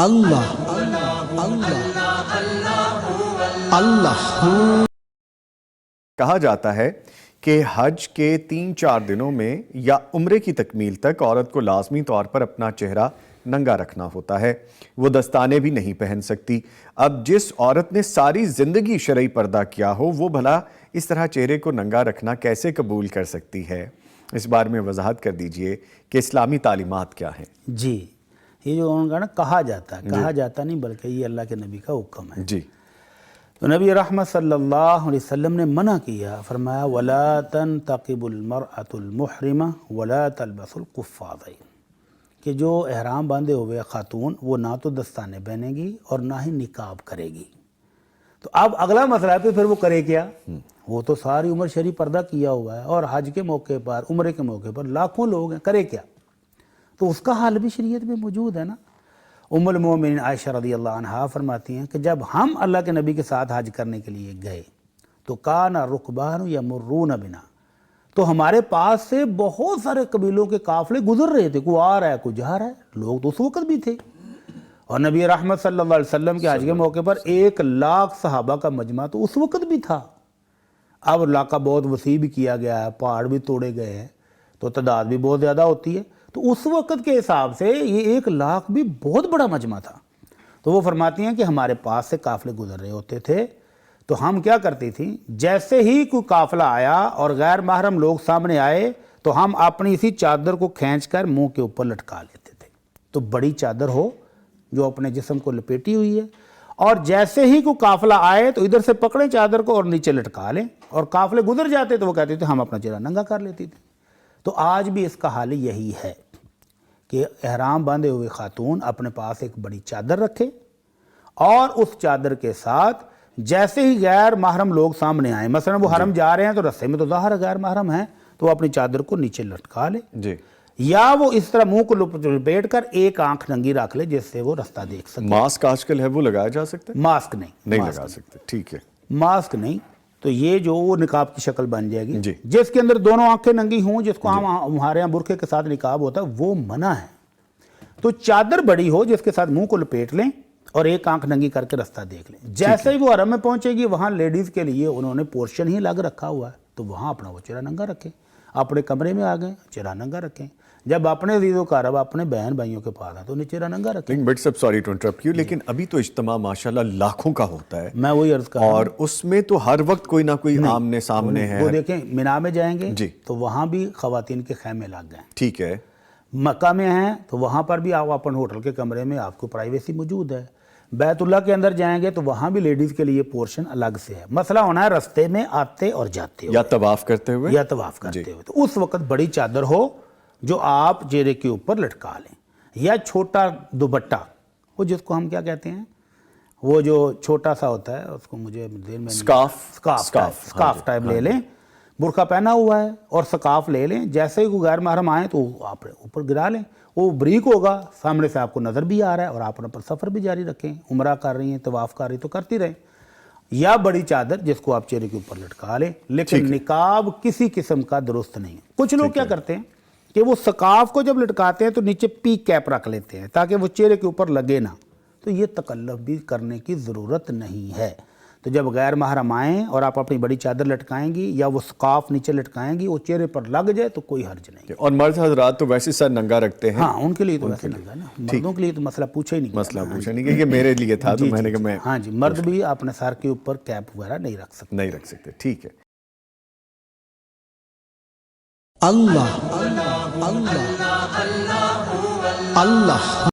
اللہ اللہ۔ کہا جاتا ہے کہ حج کے 3-4 دنوں میں یا عمرے کی تکمیل تک عورت کو لازمی طور پر اپنا چہرہ ننگا رکھنا ہوتا ہے، وہ دستانے بھی نہیں پہن سکتی۔ اب جس عورت نے ساری زندگی شرعی پردہ کیا ہو، وہ بھلا اس طرح چہرے کو ننگا رکھنا کیسے قبول کر سکتی ہے؟ اس بارے میں وضاحت کر دیجئے کہ اسلامی تعلیمات کیا ہیں۔ جی، یہ جو انہوں نے کہا جاتا ہے، کہا جاتا نہیں بلکہ یہ اللہ کے نبی کا حکم ہے۔ جی، تو نبی رحمت صلی اللہ علیہ وسلم نے منع کیا، فرمایا وَلَا تَنْتَقِبُ الْمَرْأَةُ الْمُحْرِمَةُ وَلَا تَلْبَسُ الْقُفَّازَيْنِ، کہ جو احرام باندھے ہوئے خاتون وہ نہ تو دستانے پہنے گی اور نہ ہی نقاب کرے گی۔ تو اب اگلا مسئلہ ہے پھر وہ کرے کیا؟ وہ تو ساری عمر شرعی پردہ کیا ہوا ہے اور حج کے موقع پر، عمرے کے موقع پر لاکھوں لوگ ہیں، کرے کیا؟ تو اس کا حال بھی شریعت میں موجود ہے نا۔ ام المومنین عائشہ رضی اللہ عنہا فرماتی ہیں کہ جب ہم اللہ کے نبی کے ساتھ حج کرنے کے لیے گئے تو کان رکبان یمرون بنا، تو ہمارے پاس سے بہت سارے قبیلوں کے قافلے گزر رہے تھے، کوئی آ رہا ہے کوئی جا رہا ہے، لوگ تو اس وقت بھی تھے۔ اور نبی رحمت صلی اللہ علیہ وسلم کے حج کے موقع پر 1,00,000 صحابہ کا مجمع تو اس وقت بھی تھا۔ اب علاقہ بہت وسیع بھی کیا گیا ہے، پہاڑ بھی توڑے گئے ہیں تو تعداد بھی بہت زیادہ ہوتی ہے، تو اس وقت کے حساب سے یہ 1,00,000 بھی بہت بڑا مجمع تھا۔ تو وہ فرماتی ہیں کہ ہمارے پاس سے قافلے گزر رہے ہوتے تھے تو ہم کیا کرتی تھیں، جیسے ہی کوئی قافلہ آیا اور غیر محرم لوگ سامنے آئے تو ہم اپنی اسی چادر کو کھینچ کر منہ کے اوپر لٹکا لیتے تھے۔ تو بڑی چادر ہو جو اپنے جسم کو لپیٹی ہوئی ہے، اور جیسے ہی کوئی قافلہ آئے تو ادھر سے پکڑیں چادر کو اور نیچے لٹکا لیں، اور قافلے گزر جاتے تو وہ کہتے تھے ہم اپنا چہرہ ننگا کر لیتی تھی۔ تو آج بھی اس کا حال یہی ہے کہ احرام باندھے ہوئے خاتون اپنے پاس ایک بڑی چادر رکھے اور اس چادر کے ساتھ جیسے ہی غیر محرم لوگ سامنے آئیں، مثلا وہ حرم جا رہے ہیں تو رستے میں تو ظاہر غیر محرم ہیں، تو وہ اپنی چادر کو نیچے لٹکا لے، جی، یا وہ اس طرح منہ کو لپیٹ کر ایک آنکھ ننگی رکھ لے جس سے وہ رستہ دیکھ سکے۔ ماسک آج کل ہے وہ لگایا جا سکتا ہے؟ ماسک نہیں لگا سکتے، ٹھیک ہے۔ ماسک نہیں، تو یہ جو وہ نقاب کی شکل بن جائے گی، جی، جس کے اندر دونوں آنکھیں ننگی ہوں، جس کو ہم ہمارے یہاں برقعے کے ساتھ نقاب ہوتا ہے، وہ منع ہے۔ تو چادر بڑی ہو جس کے ساتھ منہ کو لپیٹ لیں اور ایک آنکھ ننگی کر کے رستہ دیکھ لیں۔ جیسے ہی وہ حرم میں پہنچے گی وہاں لیڈیز کے لیے انہوں نے پورشن ہی الگ رکھا ہوا ہے، تو وہاں اپنا وہ چہرہ ننگا رکھیں۔ اپنے کمرے میں آ گئے چہرہ ننگا رکھیں، جب اپنے عزیز و اقارب اپنے بہن بھائیوں کے پاس آ تو انہیں چہرہ ننگا رکھیں۔ لیکن بٹ صاحب سوری ٹو انٹرپٹ یو، لیکن ابھی تو اجتماع ماشاءاللہ لاکھوں کا ہوتا ہے، میں وہی عرض کر رہا ہوں، اور اس میں تو ہر وقت کوئی نہ کوئی آمنے سامنے ہے۔ وہ دیکھیں مینا میں جائیں گے جی، تو وہاں بھی خواتین کے خیمے لگ گئے، ٹھیک ہے۔ مکہ میں ہیں تو وہاں پر بھی آپ اپنے ہوٹل کے کمرے میں آپ کو پرائیویسی موجود ہے، بیت اللہ کے اندر جائیں گے تو وہاں بھی لیڈیز کے لیے پورشن الگ سے ہے۔ مسئلہ ہونا ہے رستے میں آتے اور جاتے ہوئے، یا طواف کرتے ہوئے، یا طواف کرتے ہوئے، تو اس وقت بڑی چادر ہو جو آپ چہرے کے اوپر لٹکا لیں، یا چھوٹا دوپٹہ، وہ جس کو ہم کیا کہتے ہیں، وہ جو چھوٹا سا ہوتا ہے اس کو مجھے دیر میں سکارف ٹائپ لے لیں، برقع پہنا ہوا ہے اور سکارف لے لیں، جیسے ہی کوئی غیر محرم آئیں تو آپ اوپر گرا لیں، وہ بریک ہوگا، سامنے سے آپ کو نظر بھی آ رہا ہے اور آپ اپنا سفر بھی جاری رکھیں، عمرہ کر رہی ہیں، طواف کر رہی تو کرتی رہیں۔ یا بڑی چادر جس کو آپ چہرے کے اوپر لٹکا لیں، لیکن نقاب کسی قسم کا درست نہیں ہے۔ کچھ لوگ کیا کرتے ہیں کہ وہ سکارف کو جب لٹکاتے ہیں تو نیچے پی کیپ رکھ لیتے ہیں تاکہ وہ چہرے کے اوپر لگے نہ، تو یہ تکلف بھی کرنے کی ضرورت نہیں ہے۔ تو جب غیر محرم آئیں اور آپ اپنی بڑی چادر لٹکائیں گی یا وہ سکارف نیچے لٹکائیں گی، وہ چہرے پر لگ جائے تو کوئی حرج نہیں۔ اور مرد حضرات تو ویسے سر ننگا رکھتے ہیں، ہاں ان کے لیے تو ویسے ننگا نا، مردوں کے لیے تو مسئلہ پوچھا ہی نہیں، مسئلہ پوچھا نہیں کہ میرے لیے تھا تو میں نے کہا میں ہاں جی، مرد بھی اپنے سر کے اوپر کیپ وغیرہ نہیں رکھ سکتے، ٹھیک ہے۔ اللہ اللہ اللہ اللہ